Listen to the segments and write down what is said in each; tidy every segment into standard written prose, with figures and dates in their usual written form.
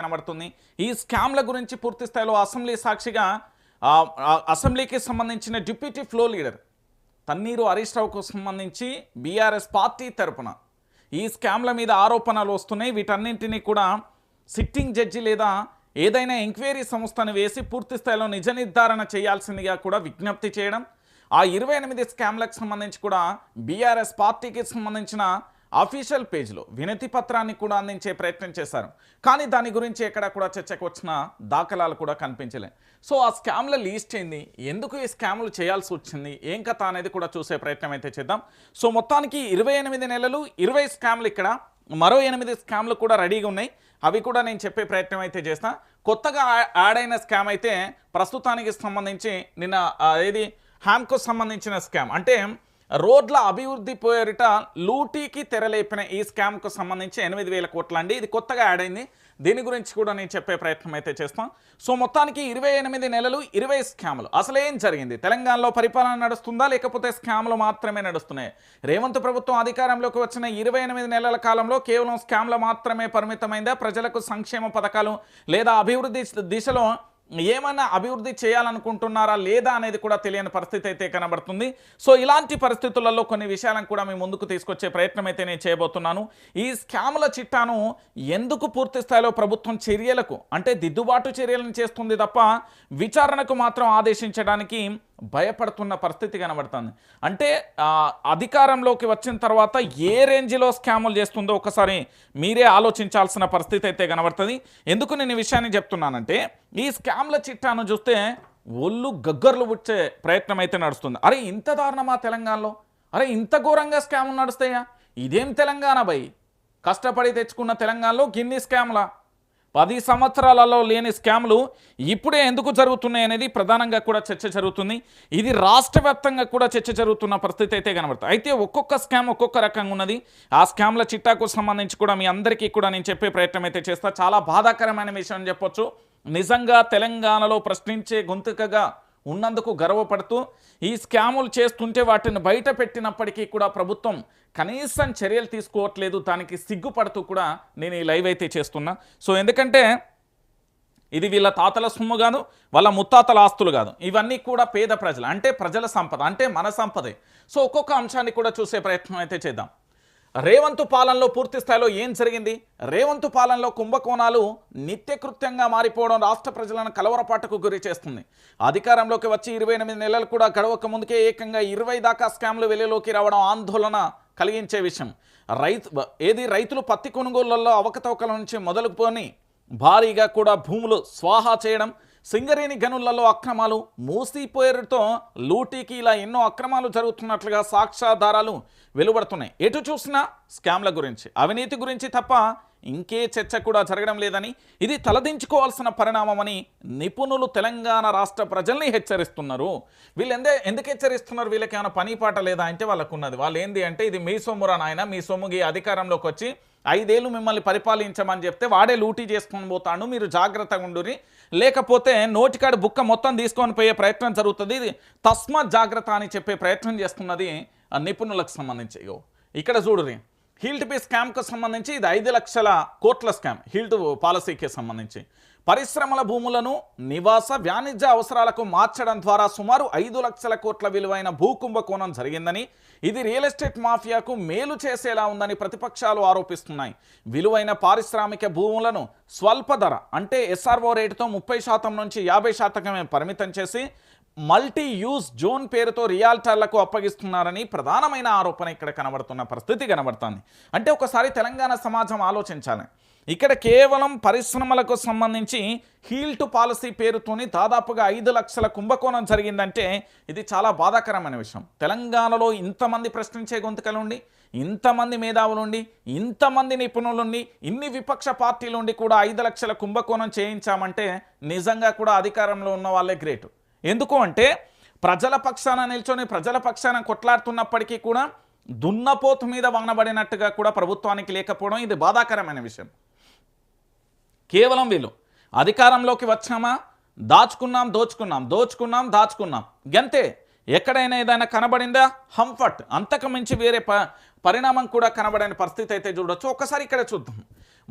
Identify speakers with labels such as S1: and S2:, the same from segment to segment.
S1: కనబడుతుంది. ఈ స్కామ్ల గురించి పూర్తి స్థాయిలో అసెంబ్లీ సాక్షిగా అసెంబ్లీకి సంబంధించిన deputy floor leader Thanneeru Harish రావుకు సంబంధించి బీఆర్ఎస్ పార్టీ తరపున ఈ స్కామ్ల మీద ఆరోపణలు వస్తున్నాయి. వీటన్నింటినీ కూడా సిట్టింగ్ జడ్జి లేదా ఏదైనా ఎంక్వైరీ సంస్థను వేసి పూర్తి స్థాయిలో నిజ నిర్ధారణ చేయాల్సిందిగా కూడా విజ్ఞప్తి చేయడం, ఆ 28 స్కామ్లకు సంబంధించి కూడా బీఆర్ఎస్ పార్టీకి సంబంధించిన అఫీషియల్ పేజ్లో వినతి పత్రాన్ని కూడా అందించే ప్రయత్నం చేశారు. కానీ దాని గురించి ఎక్కడ కూడా చర్చకు వచ్చిన దాఖలాలు కూడా కనిపించలే. సో ఆ స్కామ్ల లీస్ట్ ఏంది, ఎందుకు ఈ స్కామ్లు చేయాల్సి వచ్చింది, ఏం కథ అనేది కూడా చూసే ప్రయత్నం అయితే చేద్దాం. సో మొత్తానికి 28 నెలలు 20 స్కామ్లు, ఇక్కడ మరో 8 స్కామ్లు కూడా రెడీగా ఉన్నాయి. అవి కూడా నేను చెప్పే ప్రయత్నం అయితే చేస్తా. కొత్తగా యాడ్ అయిన స్కామ్ అయితే ప్రస్తుతానికి సంబంధించి నిన్న ఏది హ్యామ్కు సంబంధించిన స్కామ్, అంటే రోడ్ల అభివృద్ధి పేరిట లూటీకి తెరలేపిన ఈ స్కామ్కు సంబంధించి 8,000 కోట్ల అండి. ఇది కొత్తగా యాడ్ అయింది. దీని గురించి కూడా నేను చెప్పే ప్రయత్నం అయితే చేస్తాం. సో మొత్తానికి 28 నెలలు 20 స్కాములు. అసలు ఏం జరిగింది, తెలంగాణలో పరిపాలన నడుస్తుందా లేకపోతే స్కామ్లు మాత్రమే నడుస్తున్నాయి? రేవంత్ ప్రభుత్వం అధికారంలోకి వచ్చిన 28 నెలల కాలంలో కేవలం స్కామ్లు మాత్రమే పరిమితమైందా? ప్రజలకు సంక్షేమ పథకాలు లేదా అభివృద్ధి దిశలో ఏమైనా అభివృద్ధి చేయాలనుకుంటున్నారా లేదా అనేది కూడా తెలియని పరిస్థితి అయితే కనబడుతుంది. సో ఇలాంటి పరిస్థితులలో కొన్ని విషయాలను కూడా మీ ముందుకు తీసుకొచ్చే ప్రయత్నం అయితే నేను చేయబోతున్నాను. ఈ స్కాముల చిట్టాను ఎందుకు పూర్తి స్థాయిలో ప్రభుత్వం చర్యలకు అంటే దిద్దుబాటు చర్యలను చేస్తుంది తప్ప విచారణకు మాత్రం ఆదేశించడానికి భయపడుతున్న పరిస్థితి కనబడుతుంది. అంటే అధికారంలోకి వచ్చిన తర్వాత ఏ రేంజ్లో స్కాములు చేస్తుందో ఒకసారి మీరే ఆలోచించాల్సిన పరిస్థితి అయితే కనబడుతుంది. ఎందుకు నేను ఈ విషయాన్ని చెప్తున్నానంటే, ఈ స్కామ్ల చిట్టాను చూస్తే ఒళ్ళు గగ్గర్లు పుచ్చే ప్రయత్నం అయితే నడుస్తుంది. అరే ఇంత దారుణమా తెలంగాణలో? అరే ఇంత ఘోరంగా స్కాములు నడుస్తాయా? ఇదేం తెలంగాణ భయ్? కష్టపడి తెచ్చుకున్న తెలంగాణలో గిన్ని స్కామ్లా? 10 సంవత్సరాలలో లేని స్కామ్లు ఇప్పుడే ఎందుకు జరుగుతున్నాయి అనేది ప్రధానంగా కూడా చర్చ జరుగుతుంది. ఇది రాష్ట్ర వ్యాప్తంగా కూడా చర్చ జరుగుతున్న పరిస్థితి అయితే కనబడుతుంది. అయితే ఒక్కొక్క స్కామ్ ఒక్కొక్క రకంగా ఉన్నది. ఆ స్కామ్ల చిట్టాకు సంబంధించి కూడా మీ అందరికీ కూడా నేను చెప్పే ప్రయత్నం అయితే చేస్తా. చాలా బాధాకరమైన విషయం అని చెప్పొచ్చు. నిజంగా తెలంగాణలో ప్రశ్నించే గొంతుకగా ఉన్నందుకు గర్వపడుతూ ఈ స్కాములు చేస్తుంటే వాటిని బయట పెట్టినప్పటికీ కూడా ప్రభుత్వం కనీసం చర్యలు తీసుకోవట్లేదు. దానికి సిగ్గుపడుతూ కూడా నేను ఈ లైవ్ అయితే చేస్తున్నా. సో ఎందుకంటే ఇది వీళ్ళ తాతల సొమ్ము కాదు, వాళ్ళ ముత్తాతల ఆస్తులు కాదు. ఇవన్నీ కూడా పేద ప్రజలు, అంటే ప్రజల సంపద, అంటే మన సంపదే. సో ఒక్కొక్క అంశాన్ని కూడా చూసే ప్రయత్నం అయితే చేద్దాం. రేవంత్ పాలనలో పూర్తి స్థాయిలో ఏం జరిగింది? రేవంత్ పాలనలో కుంభకోణాలు నిత్యకృత్యంగా మారిపోవడం రాష్ట్ర ప్రజలను కలవరపాటుకు గురి చేస్తుంది. అధికారంలోకి వచ్చి 28 నెలలు కూడా గడవక ముందుకే ఏకంగా 20 దాకా స్కామ్లు వెలుగులోకి రావడం ఆందోళన కలిగించే విషయం. రైతులు పత్తి కొనుగోళ్లలో అవకతవకల నుంచి మొదలుకొని భారీగా కూడా భూములు స్వాహా చేయడం, సింగరేణి గనులలో అక్రమాలు, మూసీ పేరుతో లూటీకి ఇలా ఎన్నో అక్రమాలు జరుగుతున్నట్లుగా సాక్ష్యాధారాలు వెలువడుతున్నాయి. ఎటు చూసినా స్కామ్ల గురించి, అవినీతి గురించి తప్ప ఇంకే చర్చ కూడా జరగడం లేదని, ఇది తలదించుకోవాల్సిన పరిణామమని నిపుణులు తెలంగాణ రాష్ట్ర ప్రజల్ని హెచ్చరిస్తున్నారు. వీళ్ళు ఎందుకు హెచ్చరిస్తున్నారు? వీళ్ళకి ఏమైనా పని పాట లేదా అంటే వాళ్ళకు ఉన్నది. వాళ్ళు ఏంది అంటే, ఇది మీ సొమ్మురా నాయన, మీ సొమ్ముకి అధికారంలోకి వచ్చి 5 ఏళ్ళు మిమ్మల్ని పరిపాలించమని చెప్తే వాడే లూటీ చేసుకొని పోతాడు, మీరు జాగ్రత్తగా ఉండురి, లేకపోతే నోటికాడు బుక్క మొత్తం తీసుకొని పోయే ప్రయత్నం జరుగుతుంది. ఇది తస్మాత్ జాగ్రత్త అని చెప్పే ప్రయత్నం చేస్తున్నది నిపుణులకు సంబంధించి. ఇక్కడ చూడురి, హిల్ట్ బీ స్కామ్కు సంబంధించి ఇది 5 లక్షల కోట్ల స్కామ్. హిల్ట్ పాలసీకి సంబంధించి పరిశ్రమల భూములను నివాస వాణిజ్య అవసరాలకు మార్చడం ద్వారా సుమారు 5 లక్షల కోట్ల విలువైన భూకుంభకోణం జరిగిందని, ఇది రియల్ ఎస్టేట్ మాఫియాకు మేలు చేసేలా ఉందని ప్రతిపక్షాలు ఆరోపిస్తున్నాయి. విలువైన పారిశ్రామిక భూములను స్వల్ప ధర అంటే ఎస్ఆర్ఓ రేటుతో 30% నుంచి 50% పరిమితం చేసి మల్టీ యూజ్ జోన్ పేరుతో రియాల్టర్లకు అప్పగిస్తున్నారని ప్రధానమైన ఆరోపణ ఇక్కడ కనబడుతున్న పరిస్థితి కనబడుతుంది. అంటే ఒకసారి తెలంగాణ సమాజం ఆలోచించాలి. ఇక్కడ కేవలం పరిశ్రమలకు సంబంధించి హీల్ట్ పాలసీ పేరుతోని దాదాపుగా 5 లక్షల కుంభకోణం జరిగిందంటే ఇది చాలా బాధాకరమైన విషయం. తెలంగాణలో ఇంతమంది ప్రశ్నించే గొంతుకలుండి, ఇంతమంది మేధావులుండి, ఇంతమంది నిపుణులుండి, ఇన్ని విపక్ష పార్టీలుండి కూడా 5 లక్షల కుంభకోణం చేయించామంటే నిజంగా కూడా అధికారంలో ఉన్న వాళ్ళే గ్రేట్. ఎందుకు అంటే ప్రజల పక్షాన నిల్చొని ప్రజల పక్షాన కొట్లాడుతున్నప్పటికీ కూడా దున్నపోతు మీద వానబడినట్టుగా కూడా ప్రభుత్వానికి లేకపోవడం ఇది బాధాకరమైన విషయం. కేవలం వీళ్ళు అధికారంలోకి వచ్చామా, దాచుకున్నాం, దాచుకున్నాం గంతే. ఎక్కడైనా ఏదైనా కనబడిందా హంఫట్, అంతకు మించి వేరే పరిణామం కూడా కనబడని పరిస్థితి అయితే చూడొచ్చు. ఒకసారి ఇక్కడ చూద్దాం.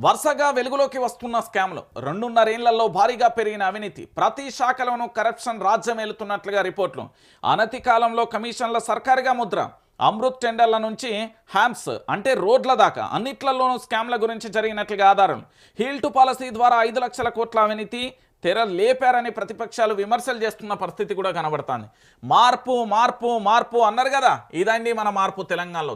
S1: వరుసగా వెలుగులోకి వస్తున్న స్కామ్లు, 2.5 ఏళ్లలో భారీగా పెరిగిన అవినీతి, ప్రతి శాఖలోనూ కరప్షన్ రాజ్యమేలుతున్నట్లుగా రిపోర్ట్లు, అనతి కాలంలో కమిషన్ల సర్కారుగా ముద్ర, అమృత్ టెండర్ల నుంచి హ్యామ్స్ అంటే రోడ్ల దాకా అన్నిట్లలోనూ స్కామ్ల గురించి జరిగినట్లుగా ఆధారం, హీల్ టు పాలసీ ద్వారా 5 లక్షల కోట్ల అవినీతి తెర లేపారని ప్రతిపక్షాలు విమర్శలు చేస్తున్న పరిస్థితి కూడా కనబడుతుంది. మార్పు మార్పు మార్పు అన్నారు కదా, ఇదండి మన మార్పు.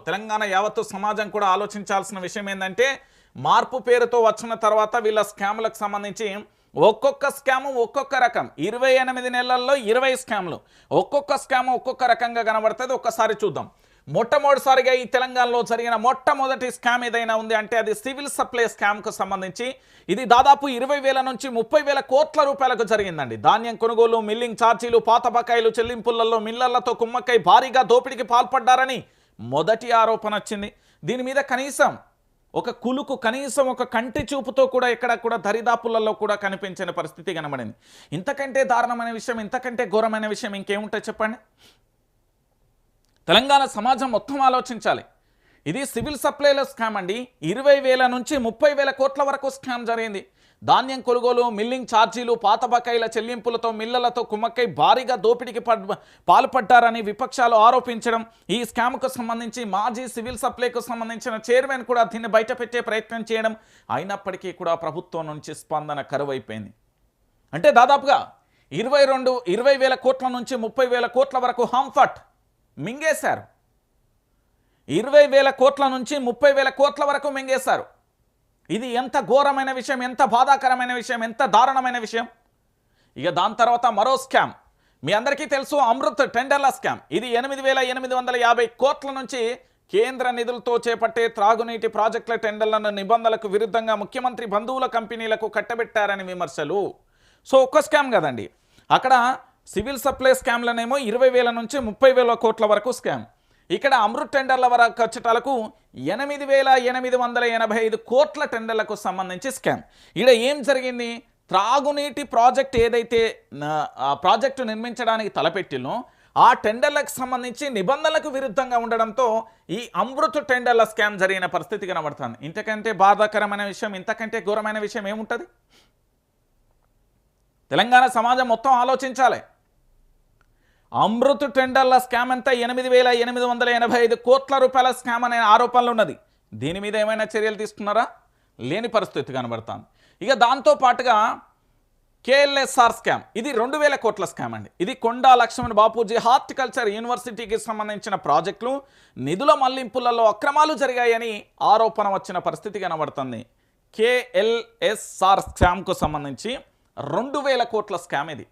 S1: తెలంగాణ యావత్తు సమాజం కూడా ఆలోచించాల్సిన విషయం ఏంటంటే, మార్పు పేరుతో వచ్చిన తర్వాత వీళ్ళ స్కామ్లకు సంబంధించి ఒక్కొక్క స్కాము ఒక్కొక్క రకం, 28 నెలల్లో 20 స్కామ్లు, ఒక్కొక్క స్కామ్ ఒక్కొక్క రకంగా కనబడుతుంది. ఒక్కసారి చూద్దాం. మొట్టమొదటిసారిగా ఈ తెలంగాణలో జరిగిన మొట్టమొదటి స్కామ్ ఏదైనా ఉంది అంటే అది సివిల్ సప్లై స్కామ్కు సంబంధించి. ఇది దాదాపు 20,000 నుంచి 30,000 కోట్ల రూపాయలకు జరిగిందండి. ధాన్యం కొనుగోలు, మిల్లింగ్ ఛార్జీలు, పాత బకాయిలు చెల్లింపులలో మిల్లర్లతో కుమ్మక్కై భారీగా దోపిడీకి పాల్పడ్డారని మొదటి ఆరోపణ వచ్చింది. దీని మీద కనీసం ఒక కంటి చూపుతో కూడా ఎక్కడ కూడా దరిదాపులలో కూడా కనిపించిన పరిస్థితి కనబడింది. ఇంతకంటే దారుణమైన విషయం, ఇంతకంటే ఘోరమైన విషయం ఇంకేముంటుంది చెప్పండి? తెలంగాణ సమాజం మొత్తం ఆలోచించాలి. ఇది సివిల్ సప్లైల స్కామ్ అండి. 20,000 నుంచి 30,000 కోట్ల వరకు స్కామ్ జరిగింది. ధాన్యం కొనుగోలు, మిల్లింగ్ ఛార్జీలు, పాత బకాయిల చెల్లింపులతో మిల్లలతో కుమ్మక్కై భారీగా దోపిడీకి పాల్పడ్డారని విపక్షాలు ఆరోపించడం, ఈ స్కామ్కు సంబంధించి మాజీ సివిల్ సప్లైకు సంబంధించిన చైర్మన్ కూడా దీన్ని బయటపెట్టే ప్రయత్నం చేయడం, అయినప్పటికీ కూడా ప్రభుత్వం నుంచి స్పందన కరువైపోయింది. అంటే దాదాపుగా 20,000 కోట్ల నుంచి 30,000 కోట్ల వరకు హాంఫట్ మింగేశారు. 20,000 కోట్ల నుంచి 30,000 కోట్ల వరకు మింగేశారు. ఇది ఎంత ఘోరమైన విషయం, ఎంత బాధాకరమైన విషయం, ఎంత దారుణమైన విషయం. ఇక దాని తర్వాత మరో స్కామ్ మీ అందరికీ తెలుసు, అమృత్ టెండర్ల స్కామ్. ఇది 8,850 కోట్ల నుంచి కేంద్ర నిధులతో చేపట్టే త్రాగునీటి ప్రాజెక్టుల టెండర్లను నిబంధనలకు విరుద్ధంగా ముఖ్యమంత్రి బంధువుల కంపెనీలకు కట్టబెట్టారని విమర్శలు. సో ఒక్క స్కామ్ కదండి, అక్కడ సివిల్ సప్లై స్కామ్లనేమో 20,000 నుంచి 30,000 కోట్ల వరకు స్కామ్. ఇక్కడ అమృత్ టెండర్ల వరకు వచ్చేటాలకు 8,885 కోట్ల టెండర్లకు సంబంధించి స్కామ్. ఇక్కడ ఏం జరిగింది? త్రాగునీటి ప్రాజెక్ట్ ఏదైతే ప్రాజెక్టు నిర్మించడానికి తలపెట్టినో ఆ టెండర్లకు సంబంధించి నిబంధనలకు విరుద్ధంగా ఉండడంతో ఈ అమృత్ టెండర్ల స్కామ్ జరిగిన పరిస్థితి కనబడుతుంది. ఇంతకంటే బాధాకరమైన విషయం, ఇంతకంటే ఘోరమైన విషయం ఏముంటుంది? తెలంగాణ సమాజం మొత్తం ఆలోచించాలి. అమృత్ టెండర్ల స్కామ్ అంతా 8,885 కోట్ల రూపాయల స్కామ్ అనే ఆరోపణలు ఉన్నది. దీని మీద ఏమైనా చర్యలు తీసుకున్నారా? లేని పరిస్థితి కనబడుతుంది. ఇక దాంతో పాటుగా కేఎల్ఎస్ఆర్ స్కామ్, ఇది 2,000 కోట్ల స్కామ్ అండి. ఇది కొండా లక్ష్మణ్ బాపూజీ హార్టికల్చర్ యూనివర్సిటీకి సంబంధించిన ప్రాజెక్టులు నిధుల మళ్లింపులలో అక్రమాలు జరిగాయని ఆరోపణ వచ్చిన పరిస్థితి కనబడుతుంది. కేఎల్ఎస్ఆర్ స్కామ్కు సంబంధించి 2,000 కోట్ల స్కామ్ ఇది.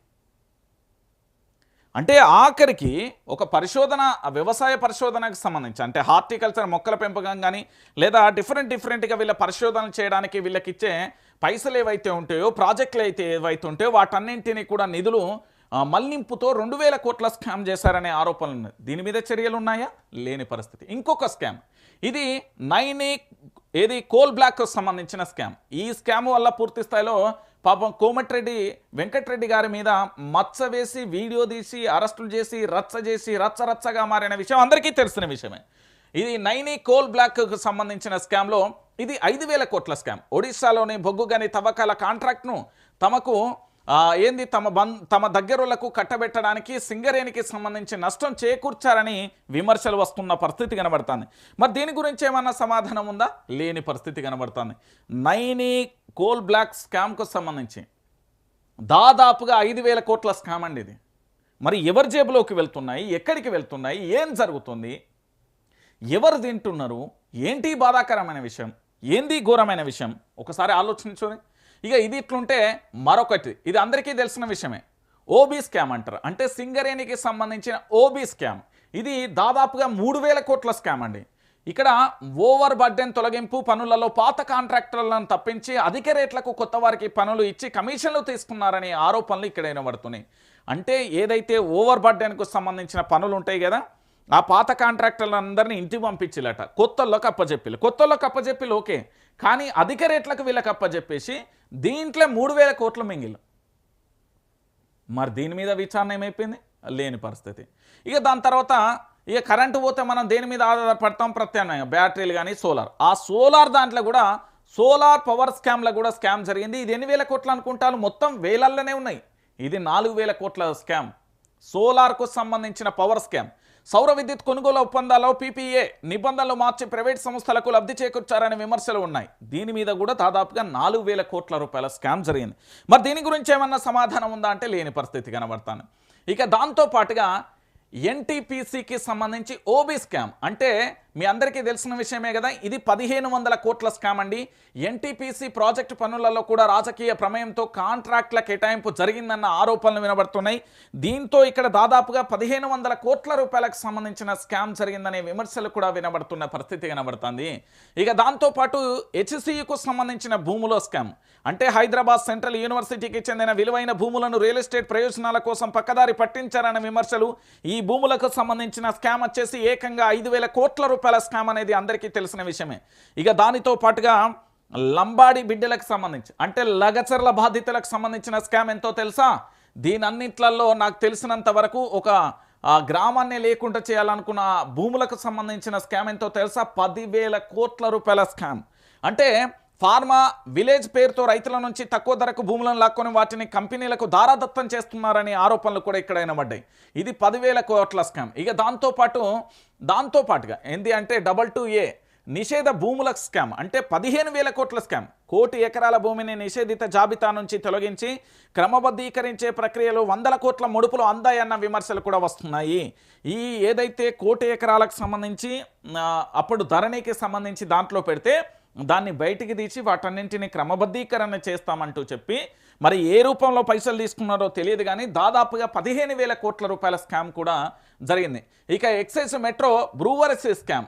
S1: అంటే ఆఖరికి ఒక పరిశోధన, వ్యవసాయ పరిశోధనకు సంబంధించి, అంటే హార్టికల్చర్ మొక్కల పెంపకం కానీ లేదా డిఫరెంట్గా వీళ్ళ పరిశోధన చేయడానికి వీళ్ళకిచ్చే పైసలు ఏవైతే ఉంటాయో, ప్రాజెక్టులు అయితే ఏవైతే ఉంటాయో వాటన్నింటినీ కూడా నిధులు మళ్లింపుతో 2,000 కోట్ల స్కామ్ చేశారనే ఆరోపణలు ఉన్నాయి. దీని మీద చర్యలు ఉన్నాయా? లేని పరిస్థితి. ఇంకొక స్కామ్, ఇది ఏది కోల్ బ్లాక్కు సంబంధించిన స్కామ్. ఈ స్కామ్ వల్ల పూర్తి స్థాయిలో పాపం కోమటిరెడ్డి వెంకటరెడ్డి గారి మీద మచ్చ వేసి వీడియో తీసి అరెస్టులు చేసి రచ్చగా మారిన విషయం అందరికీ తెలిసిన విషయమే. ఇది నైనీ కోల్ బ్లాక్కు సంబంధించిన స్కామ్లో ఇది 5,000 కోట్ల స్కామ్. ఒడిశాలోని బొగ్గు గని తవ్వకాల కాంట్రాక్ట్ను తమకు తమ దగ్గరులకు కట్టబెట్టడానికి సింగరేణికి సంబంధించి నష్టం చేకూర్చారని విమర్శలు వస్తున్న పరిస్థితి కనబడుతుంది. మరి దీని గురించి ఏమన్నా సమాధానం ఉందా? లేని పరిస్థితి కనబడుతుంది. నైనీ కోల్ బ్లాక్ స్కామ్కు సంబంధించి దాదాపుగా 5,000 కోట్ల స్కామ్ అండి ఇది. మరి ఎవరి జేబులోకి వెళ్తున్నాయి, ఎక్కడికి వెళ్తున్నాయి, ఏం జరుగుతుంది, ఎవరు తింటున్నారు, ఏంటి బాధాకరమైన విషయం, ఏంది ఘోరమైన విషయం ఒకసారి ఆలోచించుని. ఇక ఇది ఇట్లుంటే మరొకటి, ఇది అందరికీ తెలిసిన విషయమే, ఓబీ స్కామ్ అంటారు. అంటే సింగరేణికి సంబంధించిన ఓబీ స్కామ్. ఇది దాదాపుగా 3,000 కోట్ల స్కామ్ అండి. ఇక్కడ ఓవర్ బర్డెన్ తొలగింపు పనులలో పాత కాంట్రాక్టర్లను తప్పించి అధిక రేట్లకు కొత్త వారికి పనులు ఇచ్చి కమిషన్లు తీసుకున్నారనే ఆరోపణలు ఇక్కడ వినబడుతున్నాయి. అంటే ఏదైతే ఓవర్ బర్డెన్కు సంబంధించిన పనులు ఉంటాయి కదా, ఆ పాత కాంట్రాక్టర్లందరినీ ఇంటికి పంపించిలట, కొత్తోళ్ళకి అప్పచెప్పి ఓకే, కానీ అధిక రేట్లకు వీళ్ళకి అప్పచెప్పేసి దీంట్లో 3,000 కోట్లు మింగిలు. మరి దీని మీద విచారణ ఏమైపోయింది? లేని పరిస్థితి. ఇక దాని తర్వాత ఇక కరెంటు పోతే మనం దేని మీద ఆధారపడతాం? ప్రత్యామ్నాయం, బ్యాటరీలు కానీ సోలార్. ఆ సోలార్ దాంట్లో కూడా సోలార్ పవర్ స్కామ్లో కూడా స్కామ్ జరిగింది. ఇది ఎన్ని వేల కోట్లు అనుకుంటారు? మొత్తం వేలల్లోనే ఉన్నాయి. ఇది 4,000 కోట్ల స్కామ్. సోలార్కు సంబంధించిన పవర్ స్కామ్. సౌర విద్యుత్ కొనుగోలు ఒప్పందాల్లో పీపీఏ నిబంధనలు మార్చి ప్రైవేట్ సంస్థలకు లబ్ధి చేకూర్చారనే విమర్శలు ఉన్నాయి. దీని మీద కూడా దాదాపుగా 4,000 కోట్ల రూపాయల స్కామ్ జరిగింది. మరి దీని గురించి ఏమన్నా సమాధానం ఉందా అంటే లేని పరిస్థితి కనబడతాను. ఇక దాంతో పాటుగా ఎన్టీపీసీకి సంబంధించి ఓబీ స్కామ్, అంటే మీ అందరికీ తెలిసిన విషయమే కదా, ఇది 1,500 కోట్ల స్కామ్ అండి. ఎన్టీపీసీ ప్రాజెక్టు పనులలో కూడా రాజకీయ ప్రమేయంతో కాంట్రాక్ట్ల కేటాయింపు జరిగిందన్న ఆరోపణలు వినబడుతున్నాయి. దీంతో ఇక్కడ దాదాపుగా 1,500 కోట్ల రూపాయలకు సంబంధించిన స్కామ్ జరిగిందనే విమర్శలు కూడా వినబడుతున్న పరిస్థితి కనబడుతుంది. ఇక దాంతోపాటు హెచ్సియుకు సంబంధించిన భూములో స్కామ్, అంటే హైదరాబాద్ సెంట్రల్ యూనివర్సిటీకి చెందిన విలువైన భూములను రియల్ ఎస్టేట్ ప్రయోజనాల కోసం పక్కదారి పట్టించారన్న విమర్శలు. ఈ భూములకు సంబంధించిన స్కామ్ వచ్చేసి ఏకంగా 5,000 కోట్ల రూపాయల స్కామ్ అనేది అందరికీ తెలిసిన విషయమే. ఇక దానితో పాటుగా లంబాడి బిడ్డలకు సంబంధించి, అంటే లగచర్ల బాధితులకు సంబంధించిన స్కామ్ ఎంతో తెలుసా? దీనన్నిట్లలో నాకు తెలిసినంత వరకు ఒక గ్రామాన్ని లేకుండా చేయాలనుకున్న భూములకు సంబంధించిన స్కామ్ ఎంతో తెలుసా? 10,000 కోట్ల రూపాయల స్కామ్. అంటే ఫార్మా విలేజ్ పేరుతో రైతుల నుంచి తక్కువ ధరకు భూములను లాక్కొని వాటిని కంపెనీలకు దారాదత్తం చేస్తున్నారనే ఆరోపణలు కూడా ఇక్కడ వినబడ్డాయి. ఇది 10,000 కోట్ల స్కామ్. ఇక దాంతోపాటుగా ఏంటి అంటే 22A నిషేధ భూముల స్కామ్, అంటే 15,000 కోట్ల స్కామ్. 1,00,00,000 ఎకరాల భూమిని నిషేధిత జాబితా నుంచి తొలగించి క్రమబద్ధీకరించే ప్రక్రియలో 100 కోట్ల ముడుపులు అందాయన్న విమర్శలు కూడా వస్తున్నాయి. ఈ ఏదైతే 1,00,00,000 ఎకరాలకు సంబంధించి అప్పుడు ధరణికి సంబంధించి దాంట్లో పెడితే దాన్ని బయటికి తీసి వాటన్నింటినీ క్రమబద్ధీకరణ చేస్తామంటూ చెప్పి మరి ఏ రూపంలో పైసలు తీసుకున్నారో తెలియదు, కానీ దాదాపుగా 15,000 కోట్ల రూపాయల స్కామ్ కూడా జరిగింది. ఇక ఎక్సైజ్ మెట్రో బ్రూవరీస్ స్కామ్,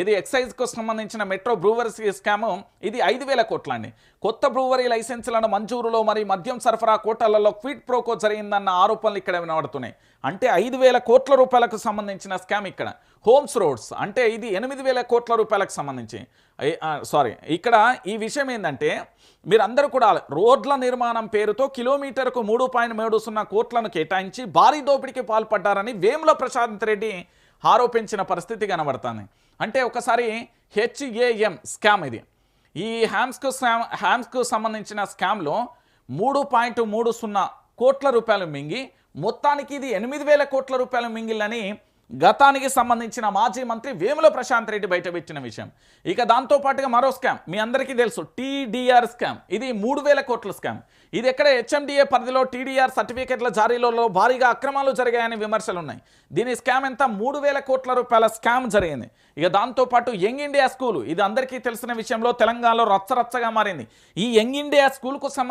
S1: ఇది ఎక్సైజ్కు సంబంధించిన మెట్రో బ్రూవరీస్ స్కామ్. ఇది 5,000 కోట్ల అండి. కొత్త బ్రూవరీ లైసెన్సులను మంజూరులో మరి మద్యం సరఫరా కోటాలలో క్విడ్ ప్రోకో జరిగిందన్న ఆరోపణలు ఇక్కడ వినబడుతున్నాయి. అంటే 5,000 కోట్ల రూపాయలకు సంబంధించిన స్కామ్ ఇక్కడ. హోమ్స్ రోడ్స్, అంటే ఇది 8,000 కోట్ల రూపాయలకు సంబంధించి ఇక్కడ ఈ విషయం ఏంటంటే మీరందరూ కూడా రోడ్ల నిర్మాణం పేరుతో కిలోమీటర్కు 3.30 కోట్లను కేటాయించి భారీ దోపిడీకి పాల్పడ్డారని వేముల ప్రశాంత్ రెడ్డి ఆరోపించిన పరిస్థితి కనబడుతుంది. అంటే ఒకసారి HAM స్కామ్, ఇది ఈ హ్యామ్స్కు సంబంధించిన స్కామ్లో 3.30 కోట్ల రూపాయలు మింగి మొత్తానికి ఇది 8,000 కోట్ల రూపాయలు మింగిలని గతానికి సంబంధించిన మాజీ మంత్రి వేముల ప్రశాంత్ రెడ్డి బయటపెట్టిన విషయం. ఇక దాంతోపాటుగా మరో స్కామ్ మీ అందరికీ తెలుసు, TDR స్కామ్. ఇది 3,000 కోట్ల స్కామ్. ఇది ఎక్కడ HMDA పరిధిలో TDR సర్టిఫికెట్ల జారీలో భారీగా అక్రమాలు జరిగాయని విమర్శలు ఉన్నాయి. దీని స్కామ్ ఎంత? 3,000 కోట్ల రూపాయల స్కామ్ జరిగింది. ఇక దాంతోపాటు యంగ్ ఇండియా స్కూల్, ఇది అందరికీ తెలిసిన విషయంలో తెలంగాణలో రచ్చరచ్చగా మారింది. ఈ యంగ్ ఇండియా స్కూల్కు